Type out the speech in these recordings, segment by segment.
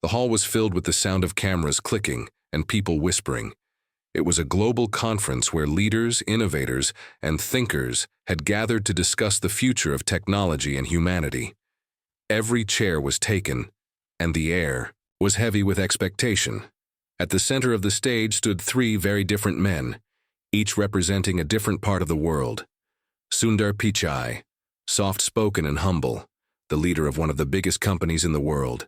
The hall was filled with the sound of cameras clicking and people whispering. It was a global conference where leaders, innovators, and thinkers had gathered to discuss the future of technology and humanity. Every chair was taken, and the air was heavy with expectation. At the center of the stage stood three very different men, each representing a different part of the world. Sundar Pichai, soft-spoken and humble, the leader of one of the biggest companies in the world.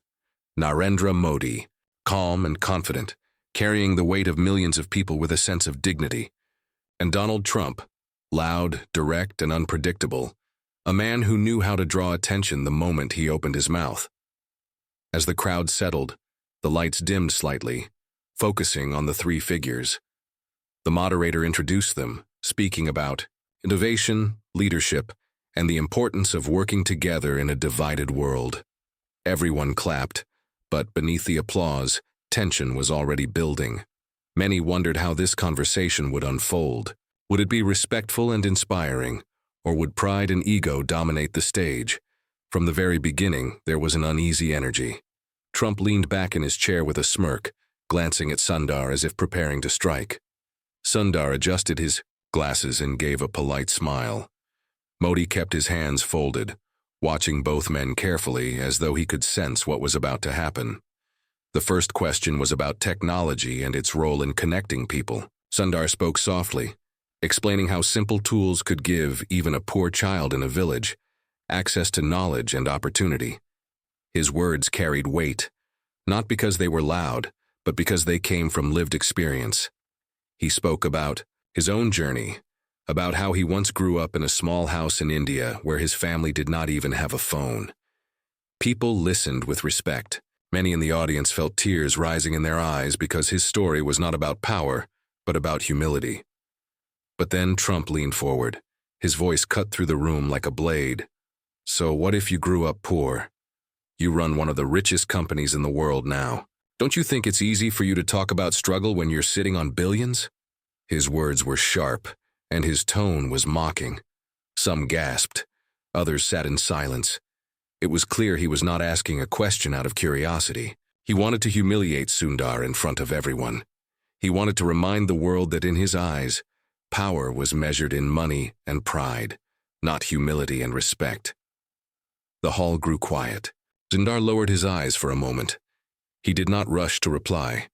Narendra Modi, calm and confident, carrying the weight of millions of people with a sense of dignity. And Donald Trump, loud, direct, and unpredictable, a man who knew how to draw attention the moment he opened his mouth. As the crowd settled, the lights dimmed slightly, focusing on the three figures. The moderator introduced them, speaking about innovation, leadership, and the importance of working together in a divided world. Everyone clapped, but beneath the applause, tension was already building. Many wondered how this conversation would unfold. Would it be respectful and inspiring, or would pride and ego dominate the stage? From the very beginning, there was an uneasy energy. Trump leaned back in his chair with a smirk, glancing at Sundar as if preparing to strike. Sundar adjusted his glasses and gave a polite smile. Modi kept his hands folded, watching both men carefully as though he could sense what was about to happen. The first question was about technology and its role in connecting people. Sundar spoke softly, explaining how simple tools could give even a poor child in a village access to knowledge and opportunity. His words carried weight, not because they were loud, but because they came from lived experience. He spoke about his own journey, about how he once grew up in a small house in India where his family did not even have a phone. People listened with respect. Many in the audience felt tears rising in their eyes because his story was not about power, but about humility. But then Trump leaned forward. His voice cut through the room like a blade. So what if you grew up poor? You run one of the richest companies in the world now. Don't you think it's easy for you to talk about struggle when you're sitting on billions? His words were sharp, and his tone was mocking. Some gasped. Others sat in silence. It was clear he was not asking a question out of curiosity. He wanted to humiliate Sundar in front of everyone. He wanted to remind the world that in his eyes, power was measured in money and pride, not humility and respect. The hall grew quiet. Sundar lowered his eyes for a moment. He did not rush to reply.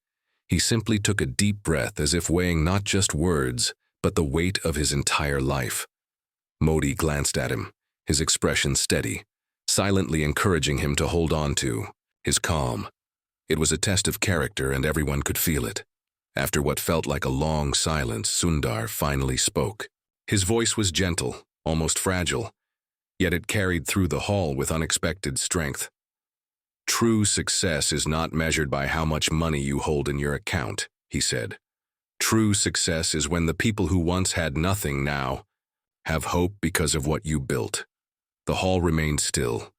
He simply took a deep breath as if weighing not just words, but the weight of his entire life. Modi glanced at him, his expression steady, silently encouraging him to hold on to his calm. It was a test of character and everyone could feel it. After what felt like a long silence, Sundar finally spoke. His voice was gentle, almost fragile, yet it carried through the hall with unexpected strength. True success is not measured by how much money you hold in your account, he said. True success is when the people who once had nothing now have hope because of what you built. The hall remained still.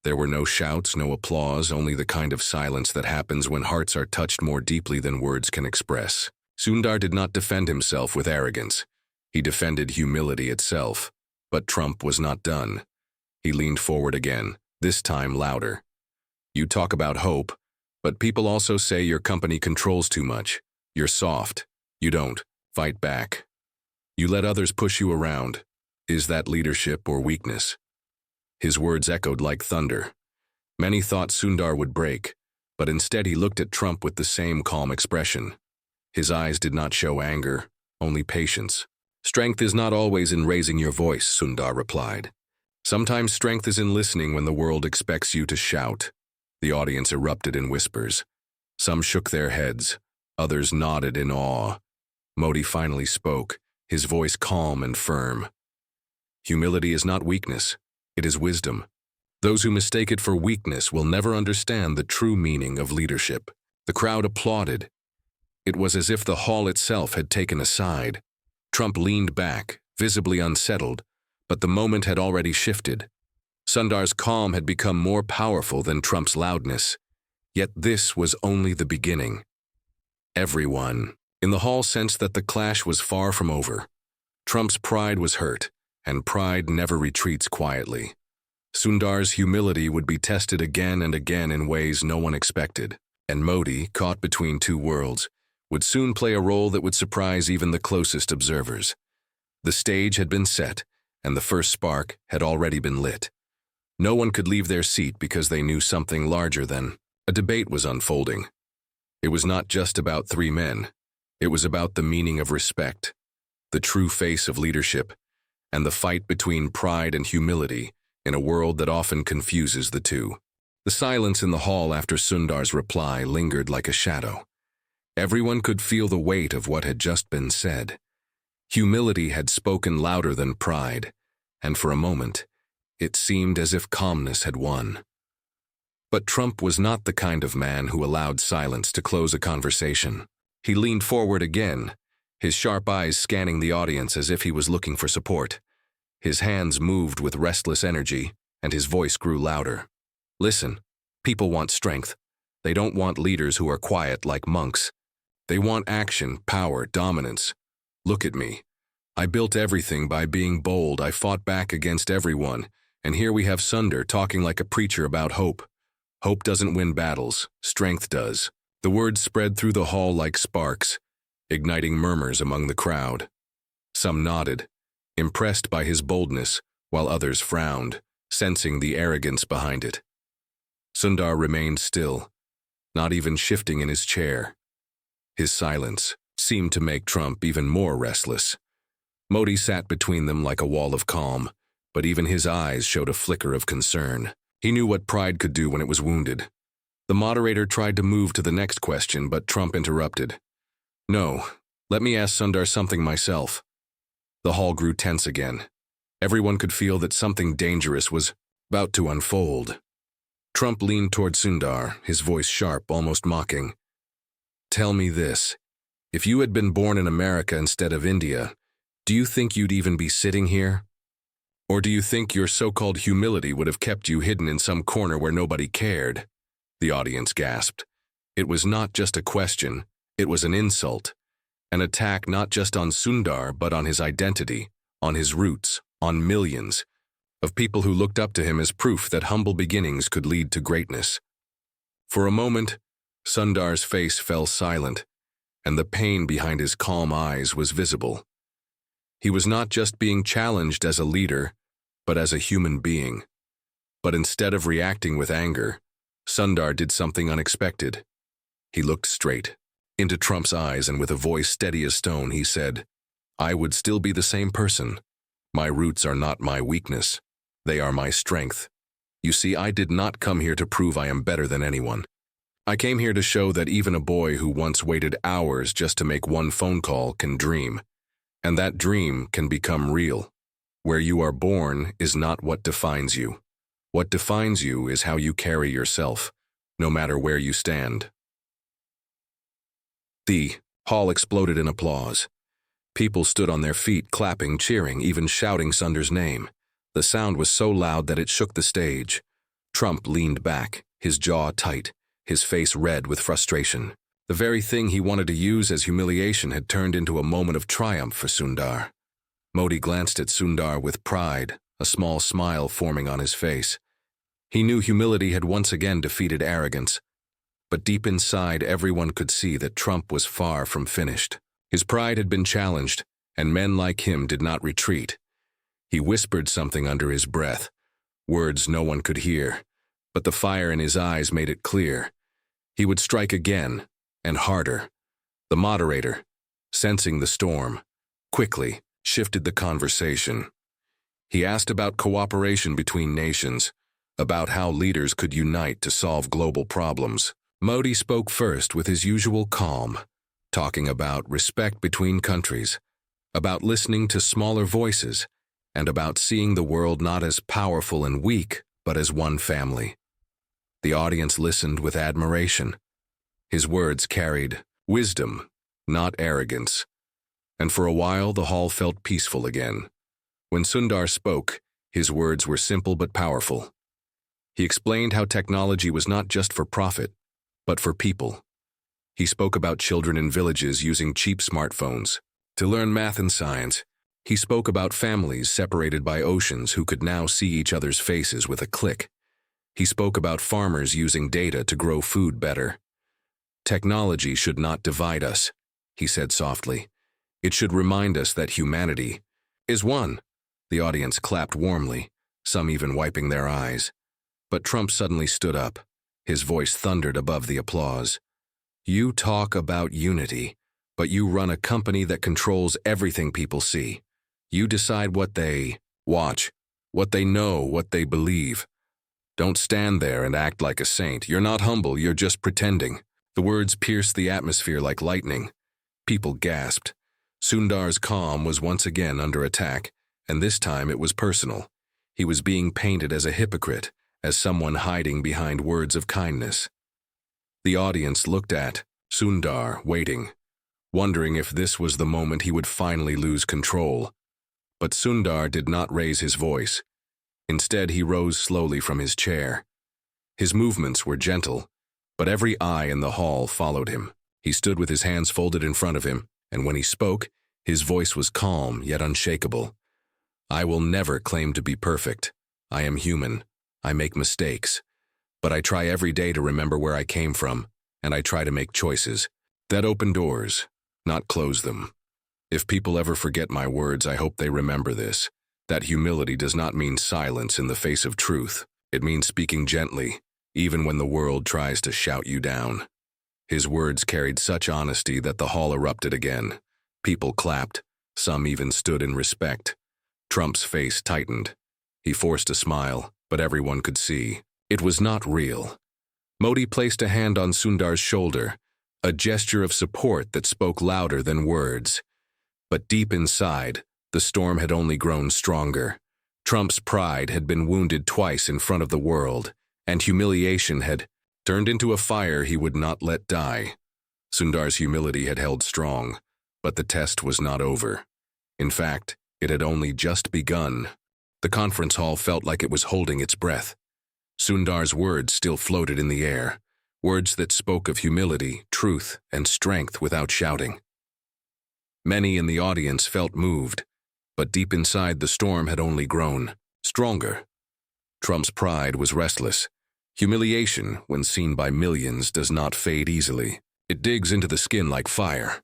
There were no shouts, no applause, only the kind of silence that happens when hearts are touched more deeply than words can express. Sundar did not defend himself with arrogance. He defended humility itself. But Trump was not done. He leaned forward again, this time louder. You talk about hope, but people also say your company controls too much. You're soft. You don't fight back. You let others push you around. Is that leadership or weakness? His words echoed like thunder. Many thought Sundar would break, but instead he looked at Trump with the same calm expression. His eyes did not show anger, only patience. Strength is not always in raising your voice, Sundar replied. Sometimes strength is in listening when the world expects you to shout. The audience erupted in whispers. Some shook their heads. Others nodded in awe. Modi finally spoke, his voice calm and firm. Humility is not weakness. It is wisdom. Those who mistake it for weakness will never understand the true meaning of leadership. The crowd applauded. It was as if the hall itself had taken a side. Trump leaned back, visibly unsettled, but the moment had already shifted. Sundar's calm had become more powerful than Trump's loudness. Yet this was only the beginning. Everyone in the hall sensed that the clash was far from over. Trump's pride was hurt, and pride never retreats quietly. Sundar's humility would be tested again and again in ways no one expected. And Modi, caught between two worlds, would soon play a role that would surprise even the closest observers. The stage had been set, and the first spark had already been lit. No one could leave their seat because they knew something larger than a debate was unfolding. It was not just about three men. It was about the meaning of respect, the true face of leadership, and the fight between pride and humility in a world that often confuses the two. The silence in the hall after Sundar's reply lingered like a shadow. Everyone could feel the weight of what had just been said. Humility had spoken louder than pride, and for a moment, it seemed as if calmness had won. But Trump was not the kind of man who allowed silence to close a conversation. He leaned forward again, his sharp eyes scanning the audience as if he was looking for support. His hands moved with restless energy, and his voice grew louder. Listen, people want strength. They don't want leaders who are quiet like monks. They want action, power, dominance. Look at me. I built everything by being bold. I fought back against everyone. And here we have Sundar talking like a preacher about hope. Hope doesn't win battles. Strength does. The words spread through the hall like sparks, igniting murmurs among the crowd. Some nodded, impressed by his boldness, while others frowned, sensing the arrogance behind it. Sundar remained still, not even shifting in his chair. His silence seemed to make Trump even more restless. Modi sat between them like a wall of calm, but even his eyes showed a flicker of concern. He knew what pride could do when it was wounded. The moderator tried to move to the next question, but Trump interrupted. No, let me ask Sundar something myself. The hall grew tense again. Everyone could feel that something dangerous was about to unfold. Trump leaned toward Sundar, his voice sharp, almost mocking. Tell me this. If you had been born in America instead of India, do you think you'd even be sitting here? Or do you think your so-called humility would have kept you hidden in some corner where nobody cared? The audience gasped. It was not just a question, it was an insult. An attack not just on Sundar, but on his identity, on his roots, on millions of people who looked up to him as proof that humble beginnings could lead to greatness. For a moment, Sundar's face fell silent, and the pain behind his calm eyes was visible. He was not just being challenged as a leader, but as a human being. But instead of reacting with anger, Sundar did something unexpected. He looked straight into Trump's eyes, and with a voice steady as stone, he said, I would still be the same person. My roots are not my weakness. They are my strength. You see, I did not come here to prove I am better than anyone. I came here to show that even a boy who once waited hours just to make one phone call can dream. And that dream can become real. Where you are born is not what defines you. What defines you is how you carry yourself, no matter where you stand. The hall exploded in applause. People stood on their feet, clapping, cheering, even shouting Sundar's name. The sound was so loud that it shook the stage. Trump leaned back, his jaw tight, his face red with frustration. The very thing he wanted to use as humiliation had turned into a moment of triumph for Sundar. Modi glanced at Sundar with pride, a small smile forming on his face. He knew humility had once again defeated arrogance, but deep inside everyone could see that Trump was far from finished. His pride had been challenged, and men like him did not retreat. He whispered something under his breath, words no one could hear, but the fire in his eyes made it clear. He would strike again, and harder. The moderator, sensing the storm, quickly shifted the conversation. He asked about cooperation between nations, about how leaders could unite to solve global problems. Modi spoke first with his usual calm, talking about respect between countries, about listening to smaller voices, and about seeing the world not as powerful and weak, but as one family. The audience listened with admiration. His words carried wisdom, not arrogance. And for a while the hall felt peaceful again. When Sundar spoke, his words were simple but powerful. He explained how technology was not just for profit, but for people. He spoke about children in villages using cheap smartphones to learn math and science. He spoke about families separated by oceans who could now see each other's faces with a click. He spoke about farmers using data to grow food better. Technology should not divide us, he said softly. It should remind us that humanity is one. The audience clapped warmly, some even wiping their eyes. But Trump suddenly stood up. His voice thundered above the applause. You talk about unity, but you run a company that controls everything people see. You decide what they watch, what they know, what they believe. Don't stand there and act like a saint. You're not humble, you're just pretending. The words pierced the atmosphere like lightning. People gasped. Sundar's calm was once again under attack, and this time it was personal. He was being painted as a hypocrite, as someone hiding behind words of kindness. The audience looked at Sundar, waiting, wondering if this was the moment he would finally lose control. But Sundar did not raise his voice. Instead, he rose slowly from his chair. His movements were gentle, but every eye in the hall followed him. He stood with his hands folded in front of him, and when he spoke, his voice was calm yet unshakable. I will never claim to be perfect. I am human. I make mistakes. But I try every day to remember where I came from, and I try to make choices that open doors, not close them. If people ever forget my words, I hope they remember this. That humility does not mean silence in the face of truth. It means speaking gently, even when the world tries to shout you down. His words carried such honesty that the hall erupted again. People clapped. Some even stood in respect. Trump's face tightened. He forced a smile, but everyone could see. It was not real. Modi placed a hand on Sundar's shoulder, a gesture of support that spoke louder than words. But deep inside, the storm had only grown stronger. Trump's pride had been wounded twice in front of the world, and humiliation had turned into a fire he would not let die. Sundar's humility had held strong, but the test was not over. In fact, it had only just begun. The conference hall felt like it was holding its breath. Sundar's words still floated in the air, words that spoke of humility, truth, and strength without shouting. Many in the audience felt moved, but deep inside the storm had only grown stronger. Trump's pride was restless. Humiliation, when seen by millions, does not fade easily. It digs into the skin like fire.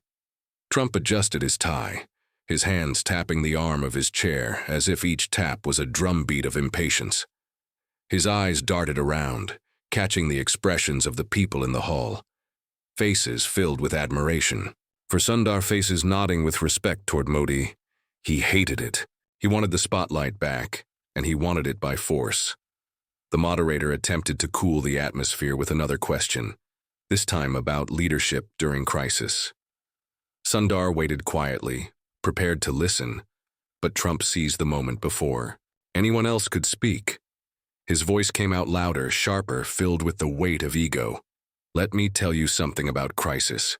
Trump adjusted his tie, his hands tapping the arm of his chair as if each tap was a drumbeat of impatience. His eyes darted around, catching the expressions of the people in the hall. Faces filled with admiration. For Sundar, faces nodding with respect toward Modi. He hated it. He wanted the spotlight back, and he wanted it by force. The moderator attempted to cool the atmosphere with another question, this time about leadership during crisis. Sundar waited quietly, prepared to listen, but Trump seized the moment before anyone else could speak. His voice came out louder, sharper, filled with the weight of ego. Let me tell you something about crisis.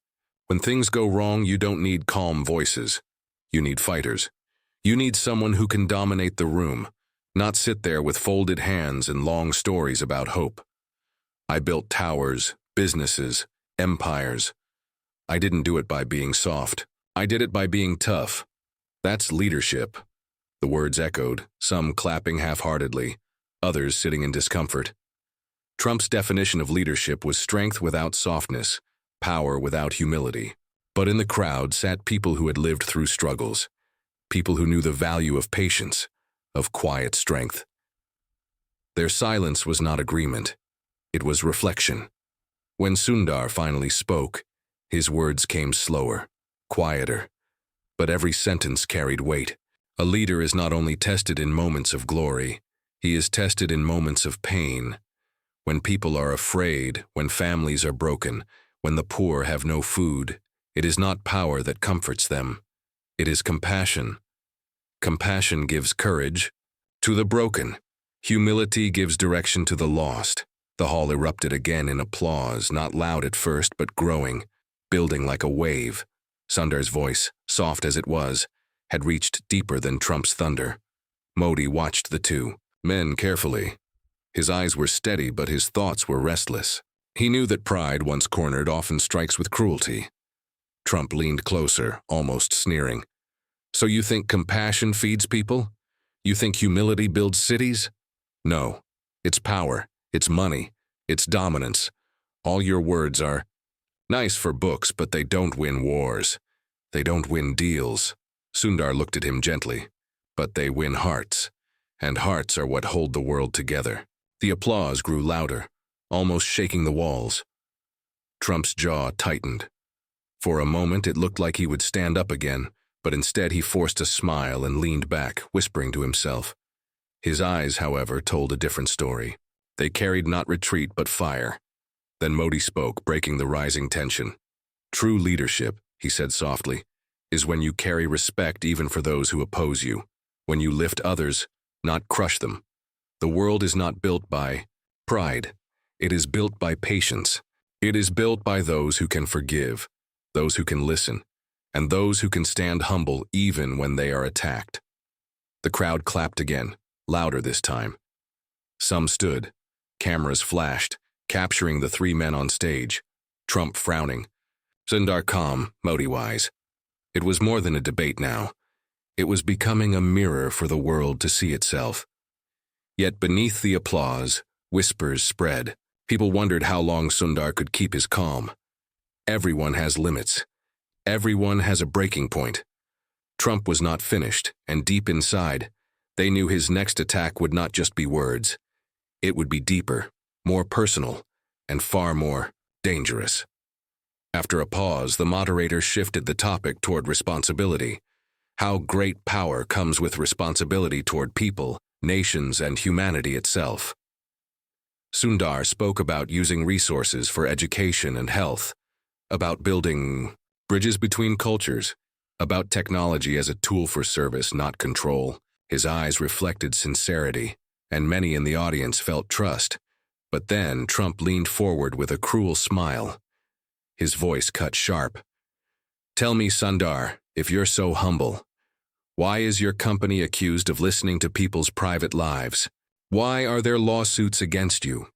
When things go wrong, you don't need calm voices. You need fighters. You need someone who can dominate the room, not sit there with folded hands and long stories about hope. I built towers, businesses, empires. I didn't do it by being soft. I did it by being tough. That's leadership. The words echoed, some clapping half-heartedly, others sitting in discomfort. Trump's definition of leadership was strength without softness, power without humility. But in the crowd sat people who had lived through struggles, people who knew the value of patience, of quiet strength. Their silence was not agreement. It was reflection. When Sundar finally spoke, his words came slower, quieter, but every sentence carried weight. A leader is not only tested in moments of glory, he is tested in moments of pain. When people are afraid, when families are broken, when the poor have no food, it is not power that comforts them. It is compassion. Compassion gives courage to the broken. Humility gives direction to the lost. The hall erupted again in applause, not loud at first, but growing, building like a wave. Sundar's voice, soft as it was, had reached deeper than Trump's thunder. Modi watched the two men carefully. His eyes were steady, but his thoughts were restless. He knew that pride, once cornered, often strikes with cruelty. Trump leaned closer, almost sneering. So you think compassion feeds people? You think humility builds cities? No. It's power. It's money. It's dominance. All your words are Nice for books, but they don't win wars. They don't win deals. Sundar looked at him gently. But they win hearts. And hearts are what hold the world together. The applause grew louder, almost shaking the walls. Trump's jaw tightened. For a moment, it looked like he would stand up again, but instead he forced a smile and leaned back, whispering to himself. His eyes, however, told a different story. They carried not retreat but fire. Then Modi spoke, breaking the rising tension. True leadership, he said softly, is when you carry respect even for those who oppose you. When you lift others, not crush them. The world is not built by pride. It is built by patience. It is built by those who can forgive, those who can listen, and those who can stand humble even when they are attacked. The crowd clapped again, louder this time. Some stood. Cameras flashed, capturing the three men on stage, Trump frowning, Sundar calm, Modi-wise. It was more than a debate now. It was becoming a mirror for the world to see itself. Yet beneath the applause, whispers spread. People wondered how long Sundar could keep his calm. Everyone has limits. Everyone has a breaking point. Trump was not finished, and deep inside, they knew his next attack would not just be words. It would be deeper, more personal, and far more dangerous. After a pause, the moderator shifted the topic toward responsibility. How great power comes with responsibility toward people, nations, and humanity itself. Sundar spoke about using resources for education and health, about building bridges between cultures, about technology as a tool for service, not control. His eyes reflected sincerity, and many in the audience felt trust. But then Trump leaned forward with a cruel smile. His voice cut sharp. Tell me, Sundar, if you're so humble, why is your company accused of listening to people's private lives? Why are there lawsuits against you?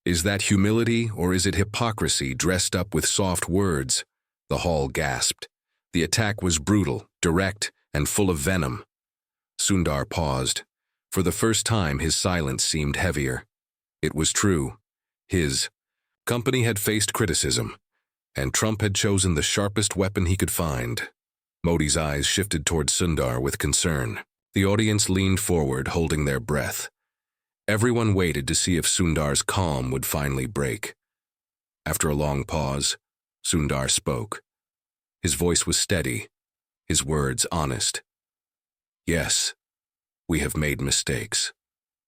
Is that humility or is it hypocrisy dressed up with soft words? The hall gasped. The attack was brutal, direct, and full of venom. Sundar paused. For the first time, his silence seemed heavier. It was true. His company had faced criticism, and Trump had chosen the sharpest weapon he could find. Modi's eyes shifted toward Sundar with concern. The audience leaned forward, holding their breath. Everyone waited to see if Sundar's calm would finally break. After a long pause, Sundar spoke. His voice was steady, his words honest. Yes, we have made mistakes.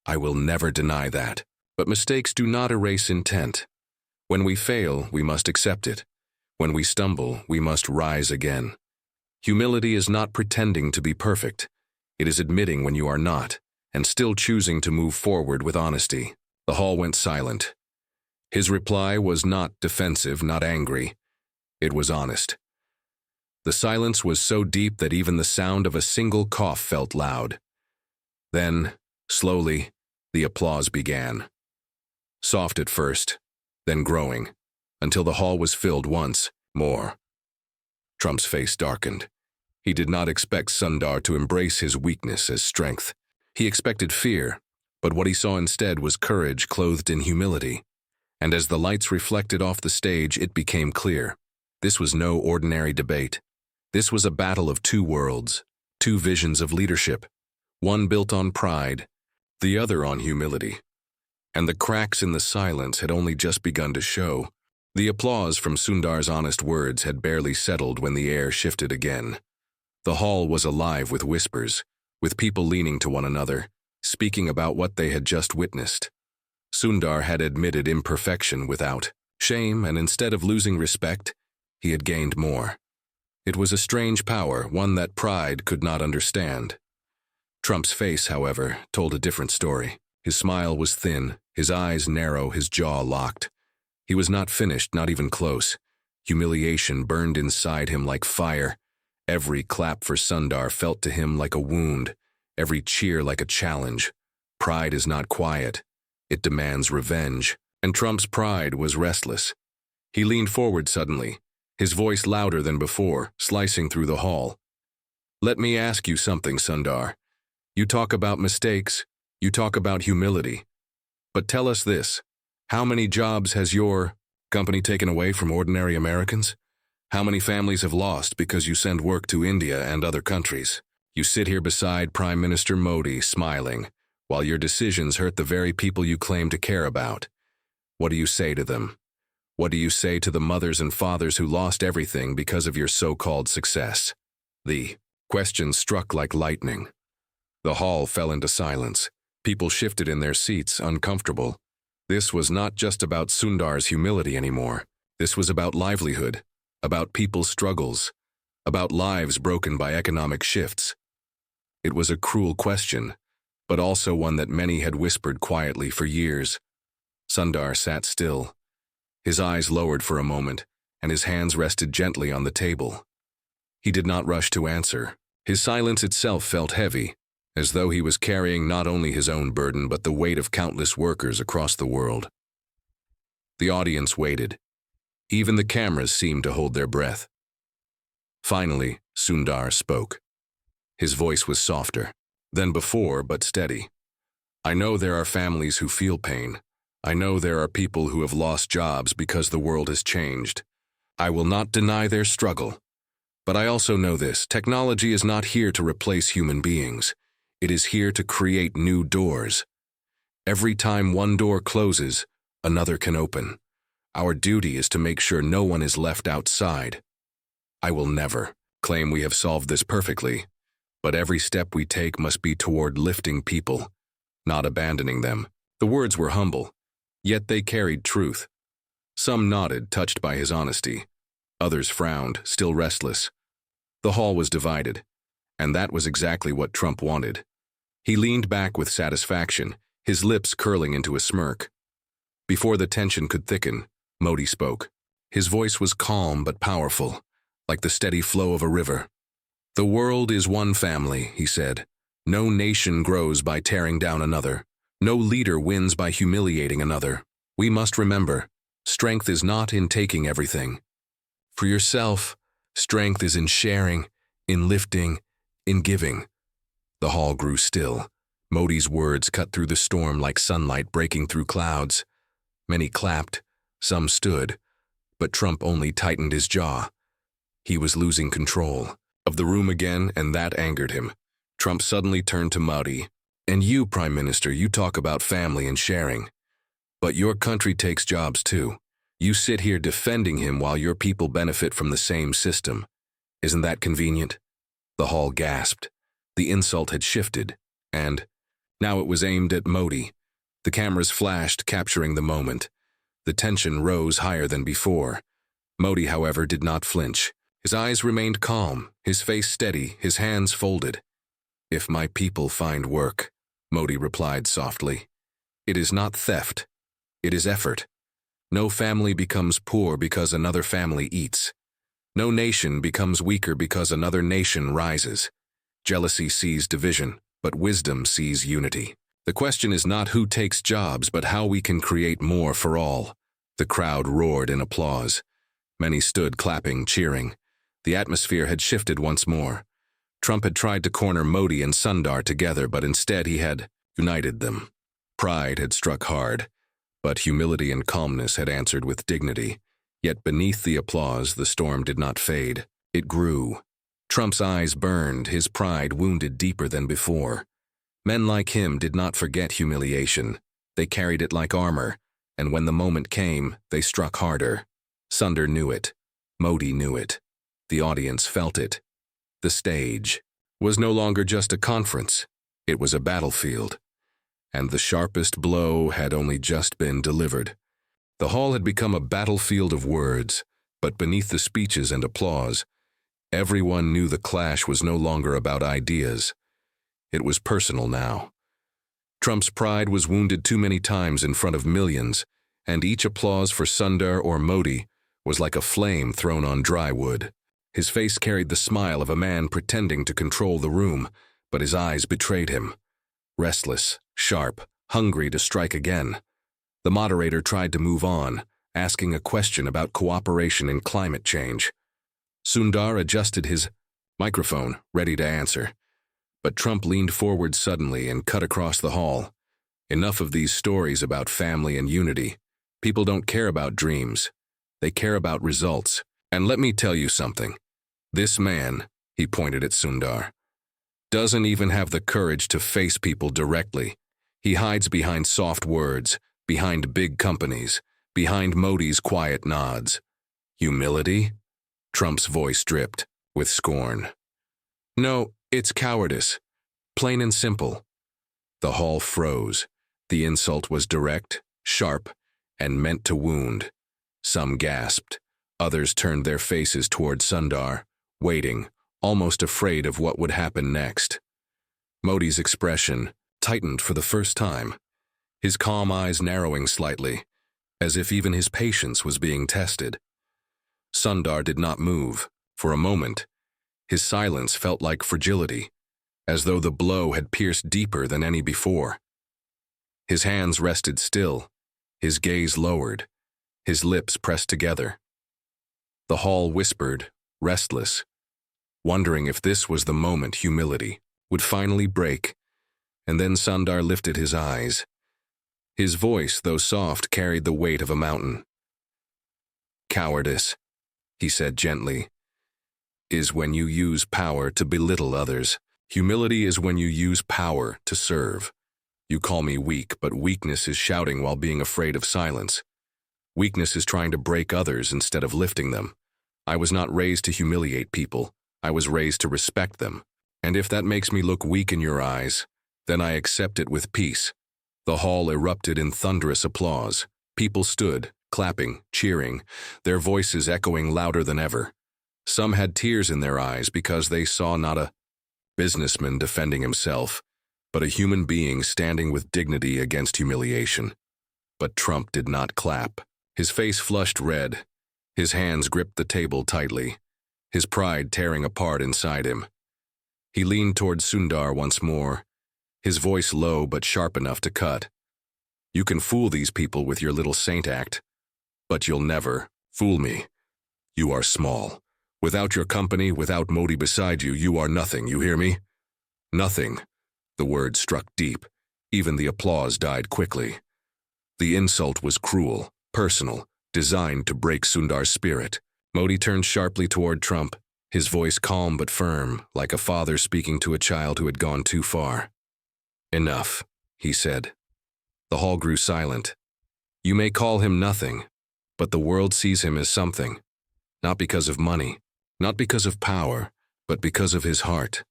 I will never deny that. But mistakes do not erase intent. When we fail, we must accept it. When we stumble, we must rise again. Humility is not pretending to be perfect. It is admitting when you are not, and still choosing to move forward with honesty. The hall went silent. His reply was not defensive, not angry. It was honest. The silence was so deep that even the sound of a single cough felt loud. Then, slowly, the applause began. Soft at first, then growing, until the hall was filled once more. Trump's face darkened. He did not expect Sundar to embrace his weakness as strength. He expected fear, but what he saw instead was courage clothed in humility. And as the lights reflected off the stage, it became clear. This was no ordinary debate. This was a battle of two worlds, two visions of leadership, one built on pride, the other on humility. And the cracks in the silence had only just begun to show. The applause from Sundar's honest words had barely settled when the air shifted again. The hall was alive with whispers, with people leaning to one another, speaking about what they had just witnessed. Sundar had admitted imperfection without shame, and instead of losing respect, he had gained more. It was a strange power, one that pride could not understand. Trump's face, however, told a different story. His smile was thin, his eyes narrow, his jaw locked. He was not finished, not even close. Humiliation burned inside him like fire. Every clap for Sundar felt to him like a wound, every cheer like a challenge. Pride is not quiet. It demands revenge, and Trump's pride was restless. He leaned forward suddenly, his voice louder than before, slicing through the hall. Let me ask you something, Sundar. You talk about mistakes, you talk about humility. But tell us this, how many jobs has your Company taken away from ordinary Americans? How many families have lost because you send work to India and other countries? You sit here beside Prime Minister Modi, smiling, while your decisions hurt the very people you claim to care about. What do you say to them? What do you say to the mothers and fathers who lost everything because of your so-called success? The question struck like lightning. The hall fell into silence. People shifted in their seats, uncomfortable. This was not just about Sundar's humility anymore. This was about livelihood, about people's struggles, about lives broken by economic shifts. It was a cruel question, but also one that many had whispered quietly for years. Sundar sat still. His eyes lowered for a moment, and his hands rested gently on the table. He did not rush to answer. His silence itself felt heavy, as though he was carrying not only his own burden but the weight of countless workers across the world. The audience waited. Even the cameras seemed to hold their breath. Finally, Sundar spoke. His voice was softer than before, but steady. I know there are families who feel pain. I know there are people who have lost jobs because the world has changed. I will not deny their struggle. But I also know this: technology is not here to replace human beings. It is here to create new doors. Every time one door closes, another can open. Our duty is to make sure no one is left outside. I will never claim we have solved this perfectly, but every step we take must be toward lifting people, not abandoning them. The words were humble, yet they carried truth. Some nodded, touched by his honesty. Others frowned, still restless. The hall was divided, and that was exactly what Trump wanted. He leaned back with satisfaction, his lips curling into a smirk. Before the tension could thicken, Modi spoke. His voice was calm but powerful, like the steady flow of a river. The world is one family, he said. No nation grows by tearing down another. No leader wins by humiliating another. We must remember, strength is not in taking everything. For yourself, strength is in sharing, in lifting, in giving. The hall grew still. Modi's words cut through the storm like sunlight breaking through clouds. Many clapped, some stood, but Trump only tightened his jaw. He was losing control of the room again, and that angered him. Trump suddenly turned to Modi. And you, Prime Minister, you talk about family and sharing. But your country takes jobs too. You sit here defending him while your people benefit from the same system. Isn't that convenient? The hall gasped. The insult had shifted, and now it was aimed at Modi. The cameras flashed, capturing the moment. The tension rose higher than before. Modi, however, did not flinch. His eyes remained calm, his face steady, his hands folded. If my people find work, Modi replied softly, it is not theft, it is effort. No family becomes poor because another family eats. No nation becomes weaker because another nation rises. Jealousy sees division, but wisdom sees unity. The question is not who takes jobs, but how we can create more for all. The crowd roared in applause. Many stood clapping, cheering. The atmosphere had shifted once more. Trump had tried to corner Modi and Sundar together, but instead he had united them. Pride had struck hard, but humility and calmness had answered with dignity. Yet beneath the applause, the storm did not fade. It grew. Trump's eyes burned, his pride wounded deeper than before. Men like him did not forget humiliation. They carried it like armor, and when the moment came, they struck harder. Sundar knew it. Modi knew it. The audience felt it. The stage was no longer just a conference. It was a battlefield. And the sharpest blow had only just been delivered. The hall had become a battlefield of words, but beneath the speeches and applause, everyone knew the clash was no longer about ideas. It was personal now. Trump's pride was wounded too many times in front of millions, and each applause for Sundar or Modi was like a flame thrown on dry wood. His face carried the smile of a man pretending to control the room, but his eyes betrayed him. Restless, sharp, hungry to strike again. The moderator tried to move on, asking a question about cooperation in climate change. Sundar adjusted his microphone, ready to answer. But Trump leaned forward suddenly and cut across the hall. Enough of these stories about family and unity. People don't care about dreams. They care about results. And let me tell you something. This man, he pointed at Sundar, doesn't even have the courage to face people directly. He hides behind soft words, behind big companies, behind Modi's quiet nods. Humility? Trump's voice dripped with scorn. No, it's cowardice. Plain and simple. The hall froze. The insult was direct, sharp, and meant to wound. Some gasped. Others turned their faces toward Sundar, waiting, almost afraid of what would happen next. Modi's expression tightened for the first time, his calm eyes narrowing slightly, as if even his patience was being tested. Sundar did not move. For a moment, his silence felt like fragility, as though the blow had pierced deeper than any before. His hands rested still, his gaze lowered, his lips pressed together. The hall whispered, restless, wondering if this was the moment humility would finally break. And then Sundar lifted his eyes. His voice, though soft, carried the weight of a mountain. Cowardice, he said gently, is when you use power to belittle others. Humility is when you use power to serve. You call me weak, but weakness is shouting while being afraid of silence. Weakness is trying to break others instead of lifting them. I was not raised to humiliate people. I was raised to respect them. And if that makes me look weak in your eyes, then I accept it with peace. The hall erupted in thunderous applause. People stood, clapping, cheering, their voices echoing louder than ever. Some had tears in their eyes because they saw not a businessman defending himself, but a human being standing with dignity against humiliation. But Trump did not clap. His face flushed red. His hands gripped the table tightly, his pride tearing apart inside him. He leaned toward Sundar once more, his voice low but sharp enough to cut. You can fool these people with your little saint act, but you'll never fool me. You are small. Without your company, without Modi beside you, you are nothing, you hear me? Nothing. The word struck deep. Even the applause died quickly. The insult was cruel, personal, designed to break Sundar's spirit. Modi turned sharply toward Trump, his voice calm but firm, like a father speaking to a child who had gone too far. Enough, he said. The hall grew silent. You may call him nothing, but the world sees him as something. Not because of money, not because of power, but because of his heart.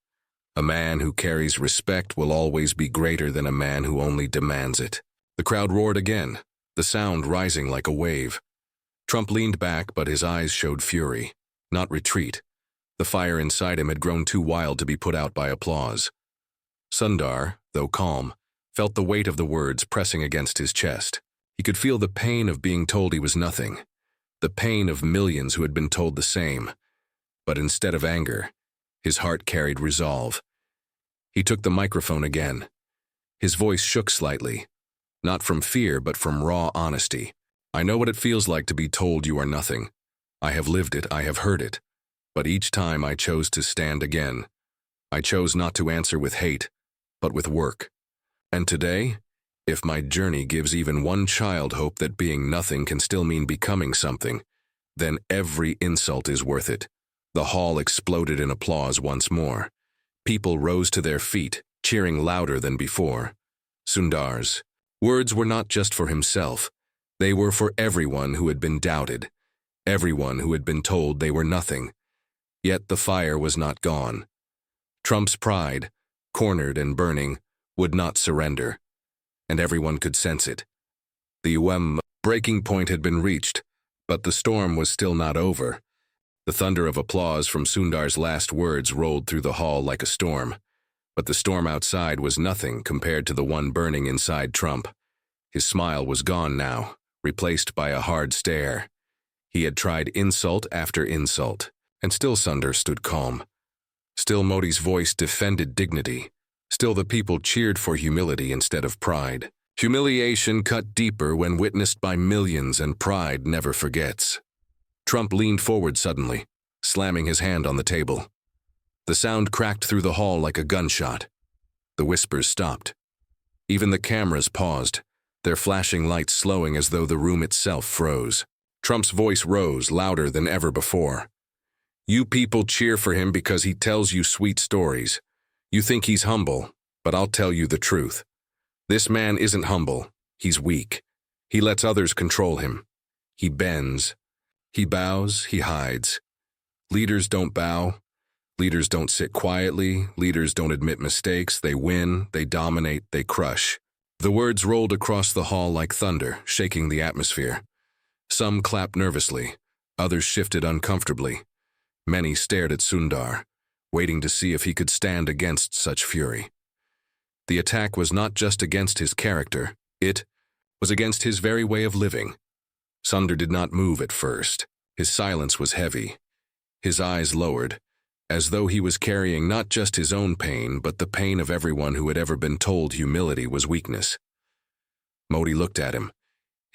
A man who carries respect will always be greater than a man who only demands it. The crowd roared again, the sound rising like a wave. Trump leaned back, but his eyes showed fury, not retreat. The fire inside him had grown too wild to be put out by applause. Sundar, though calm, felt the weight of the words pressing against his chest. He could feel the pain of being told he was nothing, the pain of millions who had been told the same. But instead of anger, his heart carried resolve. He took the microphone again. His voice shook slightly, not from fear but from raw honesty. I know what it feels like to be told you are nothing. I have lived it, I have heard it. But each time I chose to stand again. I chose not to answer with hate, but with work. And today, if my journey gives even one child hope that being nothing can still mean becoming something, then every insult is worth it. The hall exploded in applause once more. People rose to their feet, cheering louder than before. Sundar's words were not just for himself. They were for everyone who had been doubted, everyone who had been told they were nothing. Yet the fire was not gone. Trump's pride, cornered and burning, would not surrender, and everyone could sense it. The breaking point had been reached, but the storm was still not over. The thunder of applause from Sundar's last words rolled through the hall like a storm, but the storm outside was nothing compared to the one burning inside Trump. His smile was gone now, replaced by a hard stare. He had tried insult after insult, and still Sundar stood calm. Still Modi's voice defended dignity. Still the people cheered for humility instead of pride. Humiliation cut deeper when witnessed by millions, and pride never forgets. Trump leaned forward suddenly, slamming his hand on the table. The sound cracked through the hall like a gunshot. The whispers stopped. Even the cameras paused, their flashing lights slowing as though the room itself froze. Trump's voice rose, louder than ever before. You people cheer for him because he tells you sweet stories. You think he's humble, but I'll tell you the truth. This man isn't humble. He's weak. He lets others control him. He bends. He bows. He hides. Leaders don't bow. Leaders don't sit quietly. Leaders don't admit mistakes. They win. They dominate. They crush. The words rolled across the hall like thunder, shaking the atmosphere. Some clapped nervously. Others shifted uncomfortably. Many stared at Sundar, waiting to see if he could stand against such fury. The attack was not just against his character. It was against his very way of living. Sundar did not move at first. His silence was heavy. His eyes lowered, as though he was carrying not just his own pain, but the pain of everyone who had ever been told humility was weakness. Modi looked at him,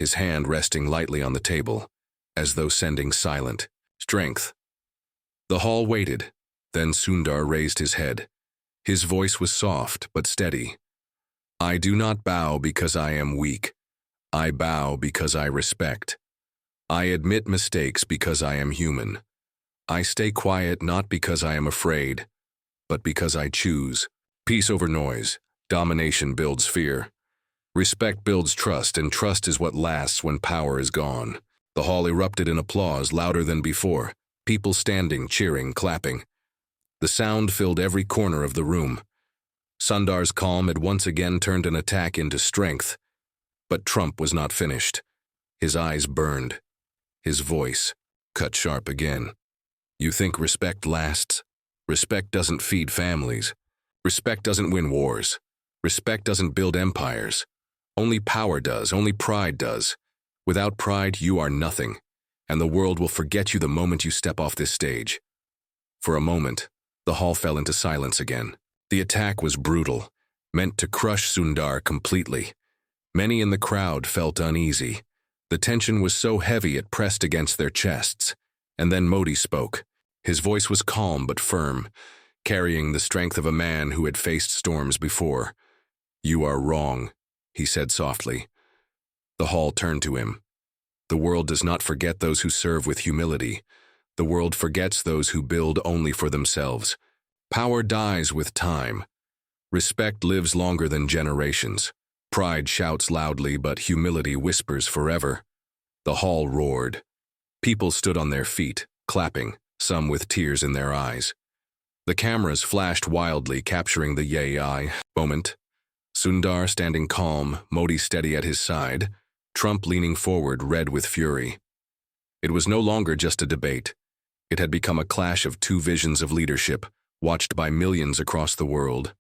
his hand resting lightly on the table, as though sending silent strength. The hall waited. Then Sundar raised his head. His voice was soft but steady. I do not bow because I am weak. I bow because I respect. I admit mistakes because I am human. I stay quiet not because I am afraid, but because I choose. Peace over noise. Domination builds fear. Respect builds trust, and trust is what lasts when power is gone. The hall erupted in applause, louder than before. People standing, cheering, clapping. The sound filled every corner of the room. Sundar's calm had once again turned an attack into strength. But Trump was not finished. His eyes burned. His voice cut sharp again. You think respect lasts? Respect doesn't feed families. Respect doesn't win wars. Respect doesn't build empires. Only power does, only pride does. Without pride, you are nothing, and the world will forget you the moment you step off this stage. For a moment, the hall fell into silence again. The attack was brutal, meant to crush Sundar completely. Many in the crowd felt uneasy. The tension was so heavy it pressed against their chests. And then Modi spoke. His voice was calm but firm, carrying the strength of a man who had faced storms before. You are wrong, he said softly. The hall turned to him. The world does not forget those who serve with humility. The world forgets those who build only for themselves. Power dies with time. Respect lives longer than generations. Pride shouts loudly, but humility whispers forever. The hall roared. People stood on their feet, clapping, some with tears in their eyes. The cameras flashed wildly, capturing the yay moment. Sundar standing calm, Modi steady at his side, Trump leaning forward, red with fury. It was no longer just a debate. It had become a clash of two visions of leadership, watched by millions across the world.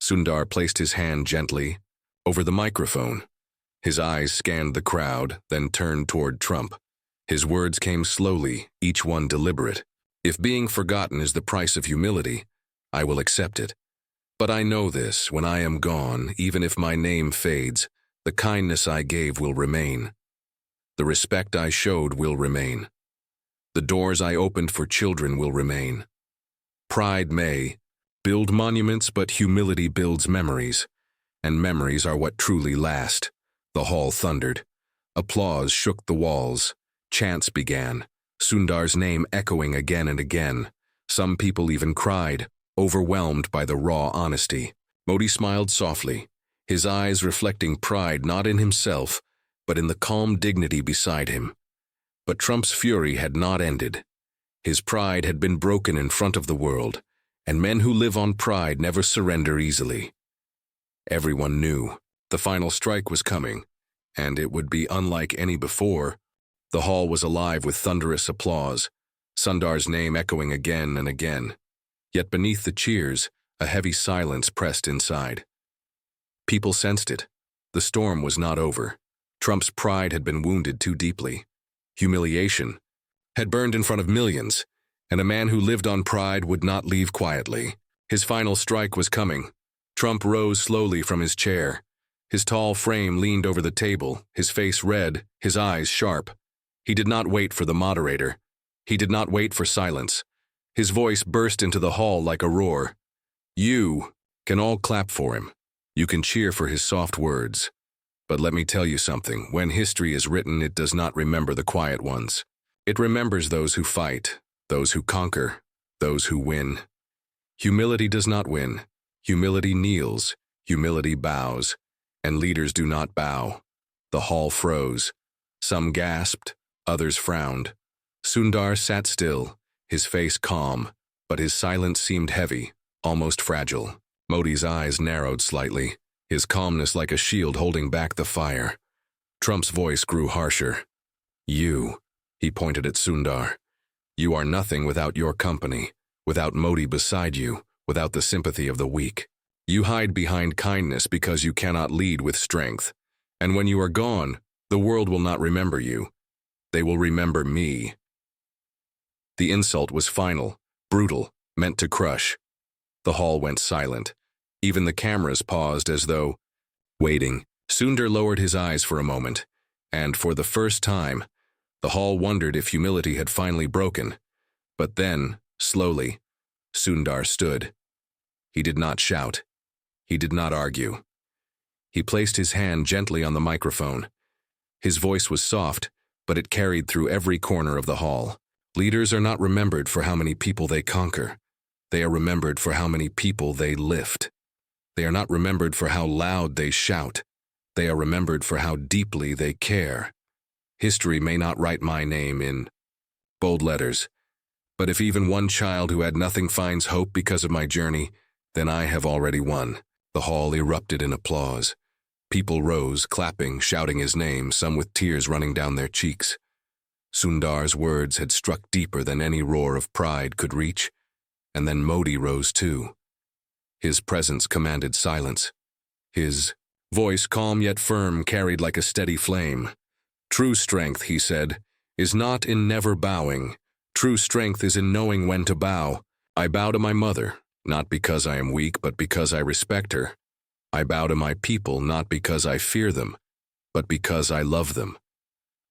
Sundar placed his hand gently over the microphone. His eyes scanned the crowd, then turned toward Trump. His words came slowly, each one deliberate. If being forgotten is the price of humility, I will accept it. But I know this, when I am gone, even if my name fades, the kindness I gave will remain. The respect I showed will remain. The doors I opened for children will remain. Pride may build monuments, but humility builds memories, and memories are what truly last. The hall thundered. Applause shook the walls. Chants began, Sundar's name echoing again and again. Some people even cried, overwhelmed by the raw honesty. Modi smiled softly, his eyes reflecting pride not in himself, but in the calm dignity beside him. But Trump's fury had not ended. His pride had been broken in front of the world, and men who live on pride never surrender easily. Everyone knew the final strike was coming, and it would be unlike any before. The hall was alive with thunderous applause, Sundar's name echoing again and again. Yet beneath the cheers, a heavy silence pressed inside. People sensed it. The storm was not over. Trump's pride had been wounded too deeply. Humiliation had burned in front of millions, and a man who lived on pride would not leave quietly. His final strike was coming. Trump rose slowly from his chair. His tall frame leaned over the table, his face red, his eyes sharp. He did not wait for the moderator. He did not wait for silence. His voice burst into the hall like a roar. You can all clap for him. You can cheer for his soft words. But let me tell you something, when history is written, it does not remember the quiet ones. It remembers those who fight, those who conquer, those who win. Humility does not win. Humility kneels, humility bows, and leaders do not bow. The hall froze. Some gasped, others frowned. Sundar sat still, his face calm, but his silence seemed heavy, almost fragile. Modi's eyes narrowed slightly, his calmness like a shield holding back the fire. Trump's voice grew harsher. You, he pointed at Sundar, you are nothing without your company, without Modi beside you, without the sympathy of the weak. You hide behind kindness because you cannot lead with strength. And when you are gone, the world will not remember you. They will remember me. The insult was final, brutal, meant to crush. The hall went silent. Even the cameras paused as though, waiting. Sundar lowered his eyes for a moment, and for the first time, the hall wondered if humility had finally broken. But then, slowly, Sundar stood. He did not shout. He did not argue. He placed his hand gently on the microphone. His voice was soft, but it carried through every corner of the hall. Leaders are not remembered for how many people they conquer. They are remembered for how many people they lift. They are not remembered for how loud they shout. They are remembered for how deeply they care. History may not write my name in bold letters, but if even one child who had nothing finds hope because of my journey, then I have already won. The hall erupted in applause. People rose, clapping, shouting his name, some with tears running down their cheeks. Sundar's words had struck deeper than any roar of pride could reach, and then Modi rose too. His presence commanded silence. His voice, calm yet firm, carried like a steady flame. True strength, he said, is not in never bowing. True strength is in knowing when to bow. I bow to my mother, not because I am weak, but because I respect her. I bow to my people, not because I fear them, but because I love them.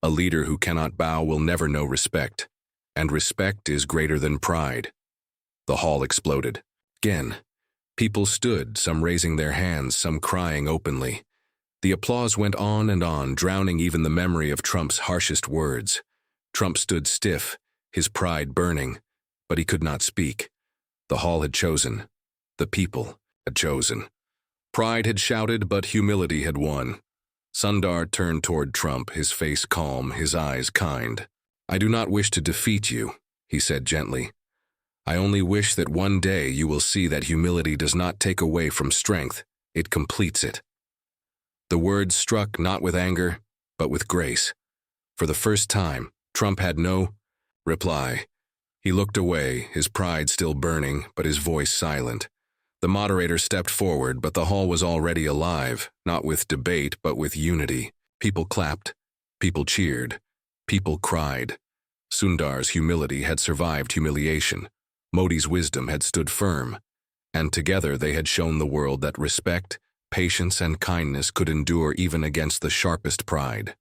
A leader who cannot bow will never know respect, and respect is greater than pride. The hall exploded. Again, people stood, some raising their hands, some crying openly. The applause went on and on, drowning even the memory of Trump's harshest words. Trump stood stiff, his pride burning, but he could not speak. The hall had chosen. The people had chosen. Pride had shouted, but humility had won. Sundar turned toward Trump, his face calm, his eyes kind. I do not wish to defeat you, he said gently. I only wish that one day you will see that humility does not take away from strength, it completes it. The words struck not with anger, but with grace. For the first time, Trump had no reply. He looked away, his pride still burning, but his voice silent. The moderator stepped forward, but the hall was already alive, not with debate, but with unity. People clapped, people cheered, people cried. Sundar's humility had survived humiliation. Modi's wisdom had stood firm, and together they had shown the world that respect, patience, and kindness could endure even against the sharpest pride.